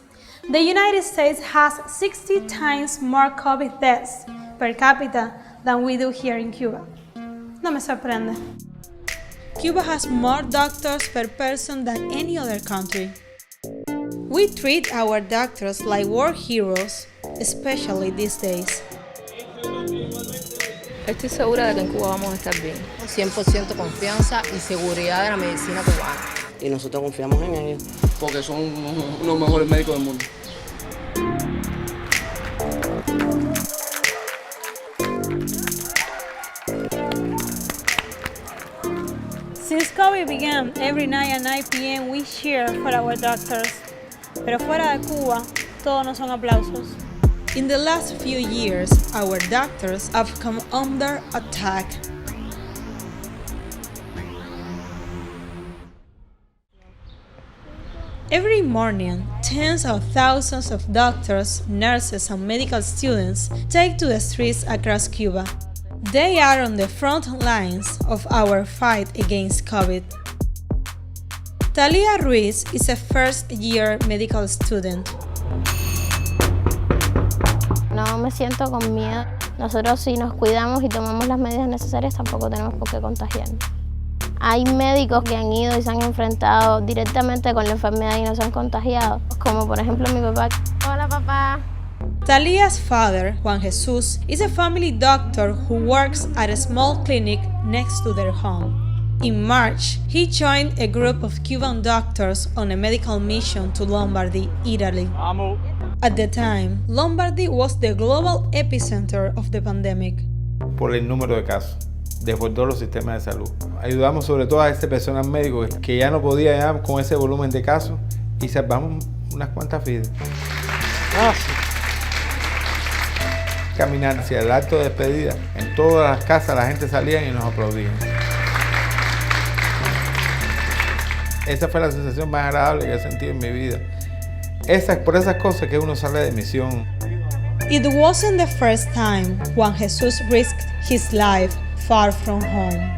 The United States has 60 times more COVID deaths per capita than we do here in Cuba. No me sorprende. Cuba has more doctors per person than any other country. We treat our doctors like war heroes, especially these days. Estoy segura de que en Cuba vamos a estar bien. 100% confianza y seguridad de la medicina cubana. Y nosotros confiamos en ellos. Porque son unos mejores médicos del mundo. Since COVID began, every night at 9 p.m. we cheer for our doctors. Pero fuera de Cuba, todos no son aplausos. In the last few years, our doctors have come under attack. Every morning, tens of thousands of doctors, nurses, and medical students take to the streets across Cuba. They are on the front lines of our fight against COVID. Talia Ruiz is a first-year medical student. No me siento con miedo. Nosotros si nos cuidamos y tomamos las medidas necesarias tampoco tenemos por qué contagiarnos. Hay médicos que han ido y se han enfrentado directamente con la enfermedad y no se han contagiado, como por ejemplo mi papá. Hola, papá. Talia's father, Juan Jesus, is a family doctor who works at a small clinic next to their home. In March, he joined a group of Cuban doctors on a medical mission to Lombardy, Italy. At the time, Lombardy was the global epicenter of the pandemic. Por el número de casos, desbordó los sistemas de salud. Ayudamos sobre todo a ese personal médico que ya no podía ya con ese volumen de casos y salvamos unas cuantas vidas. Caminar hacia el acto de despedida, en todas las casas la gente salía y nos aplaudía. Esa fue la sensación más agradable que he sentido en mi vida. Por esas cosas que uno sale de misión. It wasn't the first time Juan Jesus risked his life far from home.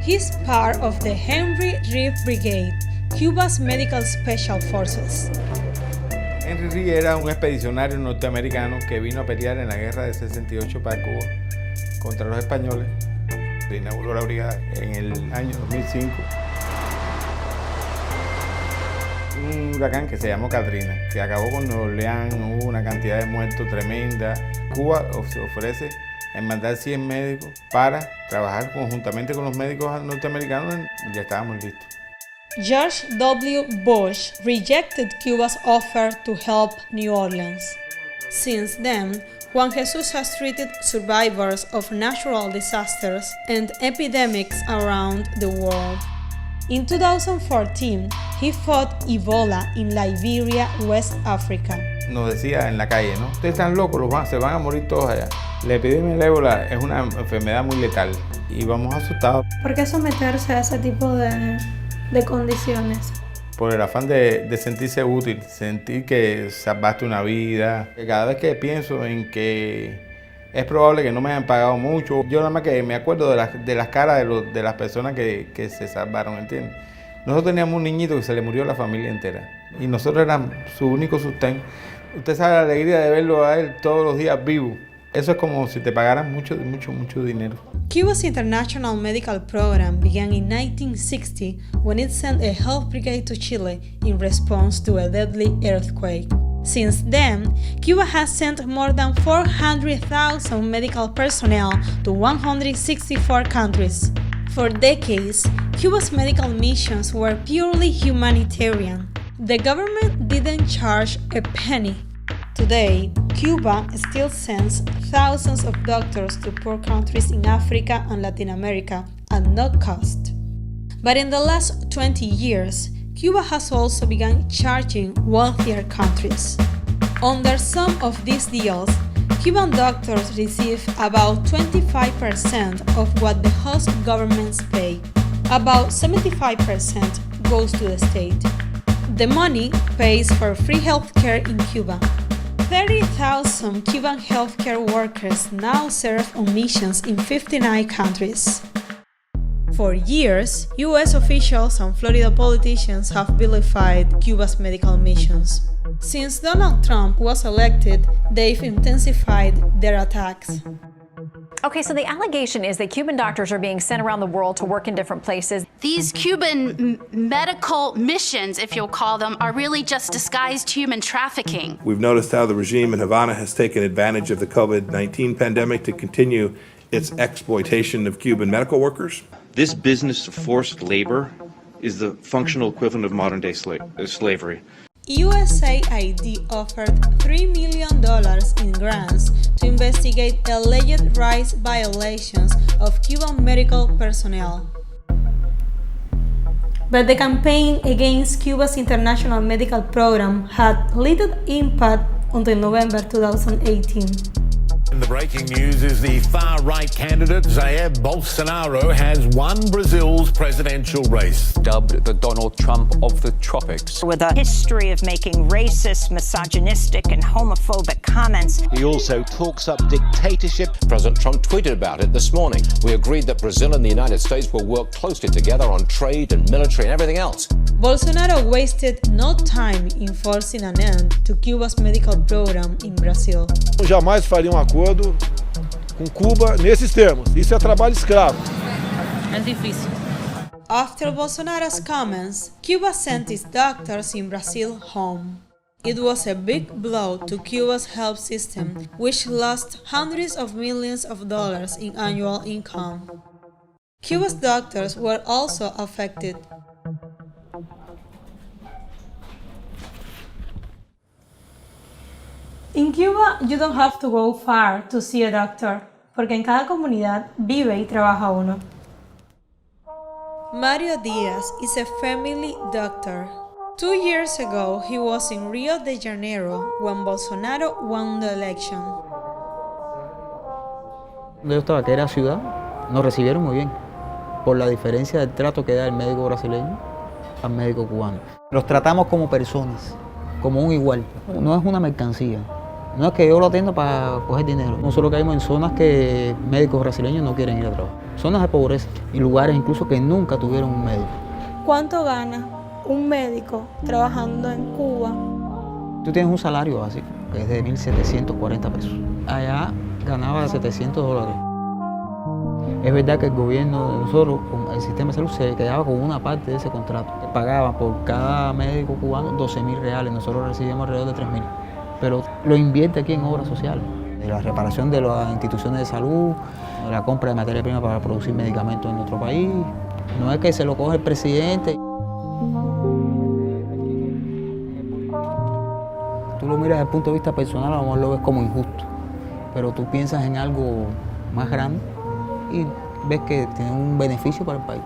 He's part of the Henry Reeve Brigade, Cuba's medical special forces. Henry Reeve era un expedicionario norteamericano que vino a pelear en la guerra de 68 para Cuba contra los españoles. Se inauguró la brigada en el año 2005. Un huracán que se llamó Katrina, que acabó con Nueva Orleans, hubo una cantidad de muertos tremenda. Cuba se ofrece en mandar 100 médicos para trabajar conjuntamente con los médicos norteamericanos y ya estábamos listos. George W. Bush rejected Cuba's offer to help New Orleans. Since then, Juan Jesus has treated survivors of natural disasters and epidemics around the world. In 2014, he fought Ebola in Liberia, West Africa. Nos decía en la calle, ¿no? Ustedes están locos, se van a morir todos allá. La epidemia del ébola es una enfermedad muy letal y vamos asustados. ¿Por qué someterse a ese tipo de condiciones? Por el afán de sentirse útil, sentir que salvaste una vida. Cada vez que pienso en que es probable que no me hayan pagado mucho, yo nada más que me acuerdo de las caras de las personas que se salvaron, ¿entiendes? Nosotros teníamos un niñito que se le murió a la familia entera y nosotros éramos su único sustento. Usted sabe la alegría de verlo a él todos los días vivo. Eso es como si te pagaran mucho dinero. Cuba's international medical program began in 1960 when it sent a health brigade to Chile in response to a deadly earthquake. Since then, Cuba has sent more than 400,000 medical personnel to 164 countries. For decades, Cuba's medical missions were purely humanitarian. The government didn't charge a penny. Today, Cuba still sends thousands of doctors to poor countries in Africa and Latin America at no cost. But in the last 20 years, Cuba has also begun charging wealthier countries. Under some of these deals, Cuban doctors receive about 25% of what the host governments pay. About 75% goes to the state. The money pays for free healthcare in Cuba. 30,000 Cuban healthcare workers now serve on missions in 59 countries. For years, US officials and Florida politicians have vilified Cuba's medical missions. Since Donald Trump was elected, they've intensified their attacks. Okay, so the allegation is that Cuban doctors are being sent around the world to work in different places. These Cuban medical missions, if you'll call them, are really just disguised human trafficking. We've noticed how the regime in Havana has taken advantage of the COVID-19 pandemic to continue its exploitation of Cuban medical workers. This business of forced labor is the functional equivalent of modern-day slavery. USAID offered $3 million in grants to investigate alleged rights violations of Cuban medical personnel. But the campaign against Cuba's international medical program had little impact until November 2018. And the breaking news is the far-right candidate Jair Bolsonaro has won Brazil's presidential race. Dubbed the Donald Trump of the tropics. With a history of making racist, misogynistic and homophobic comments. He also talks up dictatorship. President Trump tweeted about it this morning. We agreed that Brazil and the United States will work closely together on trade and military and everything else. Bolsonaro wasted no time in forcing an end to Cuba's medical program in Brazil. Jamais faria acordo com Cuba nesses termos. Isso é trabalho escravo. É difícil. After Bolsonaro's comments, Cuba sent its doctors in Brazil home. It was a big blow to Cuba's health system, which lost hundreds of millions of dollars in annual income. Cuba's doctors were also affected. In Cuba, you don't have to go far to see a doctor, porque en cada comunidad vive y trabaja uno. Mario Diaz is a family doctor. 2 years ago, he was in Rio de Janeiro when Bolsonaro won the election. Yo estaba, que era ciudad, nos recibieron muy bien, por la diferencia del trato que da el médico brasileño al médico cubano. Los tratamos como personas, como un igual, no es una mercancía. No es que yo lo atiendo para coger dinero. Nosotros caímos en zonas que médicos brasileños no quieren ir a trabajar. Zonas de pobreza y lugares incluso que nunca tuvieron un médico. ¿Cuánto gana un médico trabajando en Cuba? Tú tienes un salario básico, que es de 1.740 pesos. Allá ganaba $700. Es verdad que el gobierno de nosotros, con el sistema de salud, se quedaba con una parte de ese contrato. Pagaba por cada médico cubano 12.000 reales. Nosotros recibíamos alrededor de 3.000. Pero lo invierte aquí en obras sociales, de la reparación de las instituciones de salud, de la compra de materia prima para producir medicamentos en nuestro país. No es que se lo coge el presidente. Tú lo miras desde el punto de vista personal, a lo mejor lo ves como injusto, pero tú piensas en algo más grande y ves que tiene un beneficio para el país.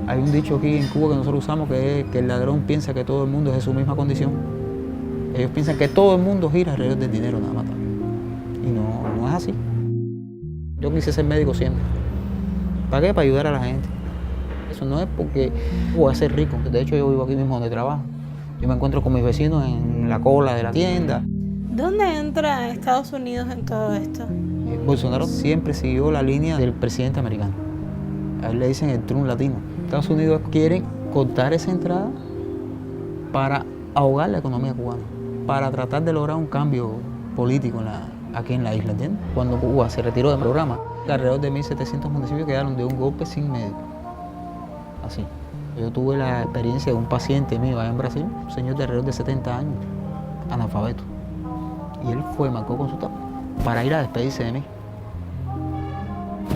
Hay un dicho aquí en Cuba que nosotros usamos que es que el ladrón piensa que todo el mundo es de su misma condición. Ellos piensan que todo el mundo gira alrededor del dinero nada más. Y no es así. Yo quise ser médico siempre. ¿Para qué? Para ayudar a la gente. Eso no es porque voy a ser rico. De hecho, yo vivo aquí mismo donde trabajo. Yo me encuentro con mis vecinos en la cola de la tienda. ¿Dónde entra Estados Unidos en todo esto? Bolsonaro siempre siguió la línea del presidente americano. A él le dicen el Trump latino. Estados Unidos quiere cortar esa entrada para ahogar la economía cubana, para tratar de lograr un cambio político aquí en la isla, ¿entiendes? Cuando Cuba se retiró del programa, alrededor de 1.700 municipios quedaron de un golpe sin médico. Así. Yo tuve la experiencia de un paciente mío allá en Brasil, un señor de alrededor de 70 años, analfabeto. Y él marcó con su tapa para ir a despedirse de mí.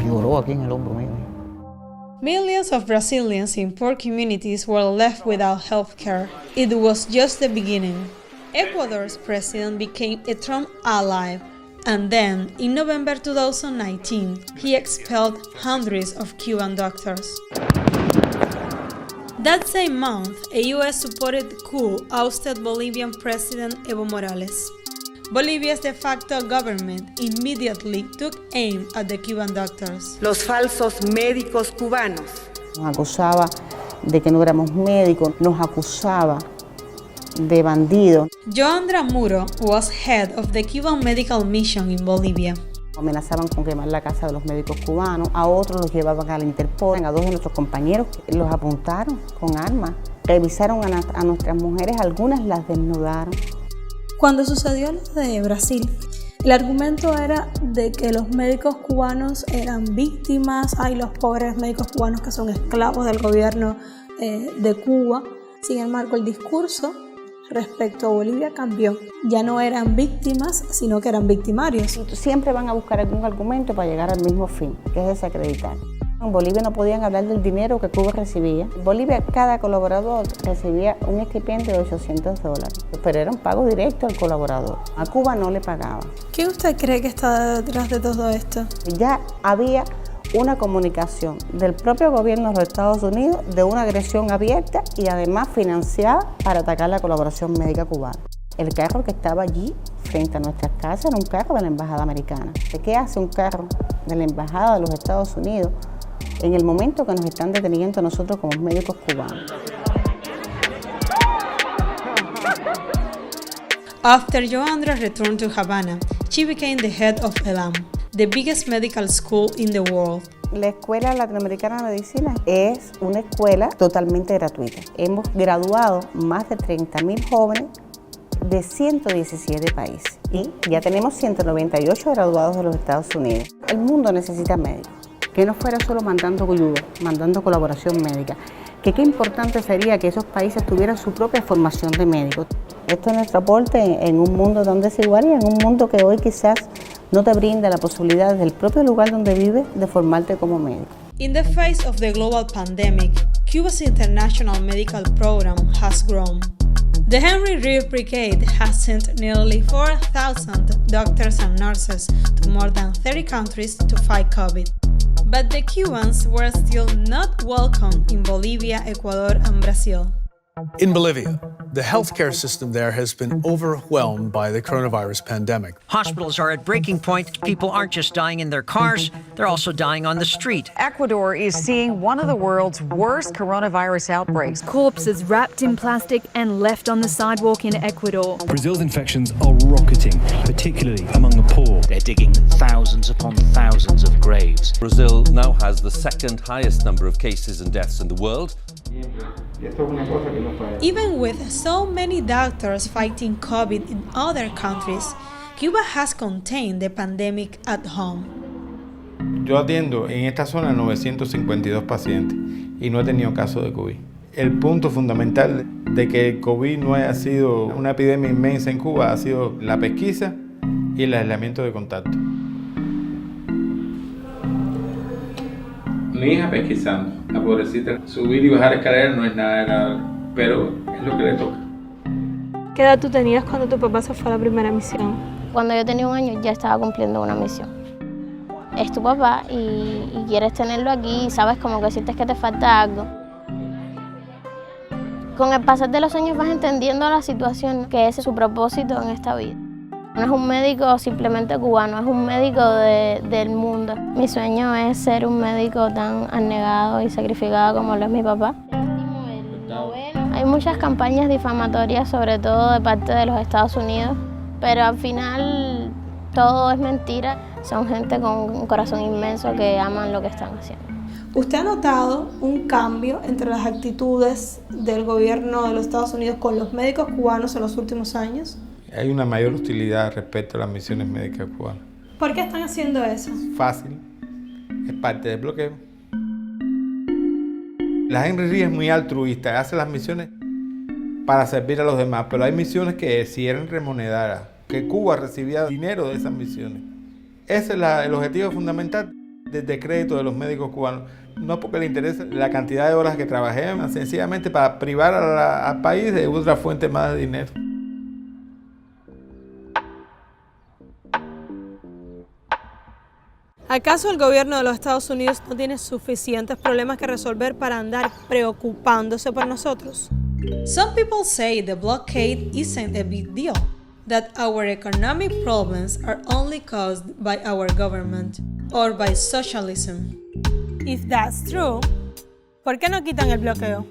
Lloró aquí en el hombro mío. Millions of Brazilians in poor communities were left without health care. It was just the beginning. Ecuador's president became a Trump ally. And then, in November 2019, he expelled hundreds of Cuban doctors. That same month, a US-supported coup ousted Bolivian President Evo Morales. Bolivia's de facto government immediately took aim at the Cuban doctors. Los falsos médicos cubanos. Nos acusaba de que no éramos médicos, nos acusaba de bandidos. Joandra Muro was head of the Cuban Medical Mission in Bolivia. Amenazaban con quemar la casa de los médicos cubanos, a otros los llevaban a la Interpol, a dos de nuestros compañeros los apuntaron con armas, revisaron a nuestras mujeres, algunas las desnudaron. Cuando sucedió lo de Brasil, el argumento era de que los médicos cubanos eran víctimas, hay los pobres médicos cubanos que son esclavos del gobierno de Cuba. Sin embargo, el discurso respecto a Bolivia cambió. Ya no eran víctimas, sino que eran victimarios. Siempre van a buscar algún argumento para llegar al mismo fin, que es desacreditar. En Bolivia no podían hablar del dinero que Cuba recibía. En Bolivia cada colaborador recibía un estipendio de $800, pero era un pago directo al colaborador. A Cuba no le pagaba. ¿Qué usted cree que está detrás de todo esto? Ya había una comunicación del propio gobierno de los Estados Unidos de una agresión abierta y además financiada para atacar la colaboración médica cubana. El carro que estaba allí frente a nuestras casas era un carro de la Embajada Americana. ¿Qué hace un carro de la Embajada de los Estados Unidos en el momento que nos están deteniendo a nosotros como médicos cubanos? After Joandra returned to Havana, she became the head of ELAM, the biggest medical school in the world. La Escuela Latinoamericana de Medicina es una escuela totalmente gratuita. Hemos graduado más de 30.000 jóvenes de 117 países y ya tenemos 198 graduados de los Estados Unidos. El mundo necesita médicos, que no fuera solo mandando ayuda, mandando colaboración médica, que qué importante sería que esos países tuvieran su propia formación de médicos. Esto es nuestro aporte en un mundo tan desigual y en un mundo que hoy quizás no te brinda la posibilidad desde el propio lugar donde vives de formarte como médico. In the face of the global pandemic, Cuba's international medical program has grown. The Henry Reeve Brigade has sent nearly 4,000 doctors and nurses to more than 30 countries to fight COVID. But the Cubans were still not welcome in Bolivia, Ecuador, and Brazil. In Bolivia, the healthcare system there has been overwhelmed by the coronavirus pandemic. Hospitals are at breaking point. People aren't just dying in their cars, they're also dying on the street. Ecuador is seeing one of the world's worst coronavirus outbreaks. Corpses wrapped in plastic and left on the sidewalk in Ecuador. Brazil's infections are rocketing, particularly among the poor. They're digging thousands upon thousands of graves. Brazil now has the second highest number of cases and deaths in the world. Even with so many doctors fighting COVID in other countries, Cuba has contained the pandemic at home. Yo atiendo en esta zona 952 pacientes y no he tenido caso de COVID. El punto fundamental de que el COVID no haya sido una epidemia inmensa en Cuba ha sido la pesquisa y el aislamiento de contacto. Mi hija pesquisando, la pobrecita, subir y bajar escaleras no es nada agradable, pero es lo que le toca. ¿Qué edad tú tenías cuando tu papá se fue a la primera misión? Cuando yo tenía 1 año ya estaba cumpliendo una misión. Es tu papá y quieres tenerlo aquí y sabes como que sientes que te falta algo. Con el pasar de los años vas entendiendo la situación, que ese es su propósito en esta vida. No es un médico simplemente cubano, es un médico del mundo. Mi sueño es ser un médico tan abnegado y sacrificado como lo es mi papá. Hay muchas campañas difamatorias, sobre todo de parte de los Estados Unidos, pero al final todo es mentira. Son gente con un corazón inmenso que aman lo que están haciendo. ¿Usted ha notado un cambio entre las actitudes del gobierno de los Estados Unidos con los médicos cubanos en los últimos años? Hay una mayor hostilidad respecto a las misiones médicas cubanas. ¿Por qué están haciendo eso? Fácil, es parte del bloqueo. La Henry Reeve es muy altruista, hace las misiones para servir a los demás, pero hay misiones que si eran remuneradas, que Cuba recibía dinero de esas misiones. Ese es el objetivo fundamental del decreto de los médicos cubanos. No porque le interese la cantidad de horas que trabajé, sencillamente para privar al país de otra fuente más de dinero. ¿Acaso el gobierno de los Estados Unidos no tiene suficientes problemas que resolver para andar preocupándose por nosotros? Some people say the blockade isn't a big deal, that our economic problems are only caused by our government or by socialism. If that's true, ¿por qué no quitan el bloqueo?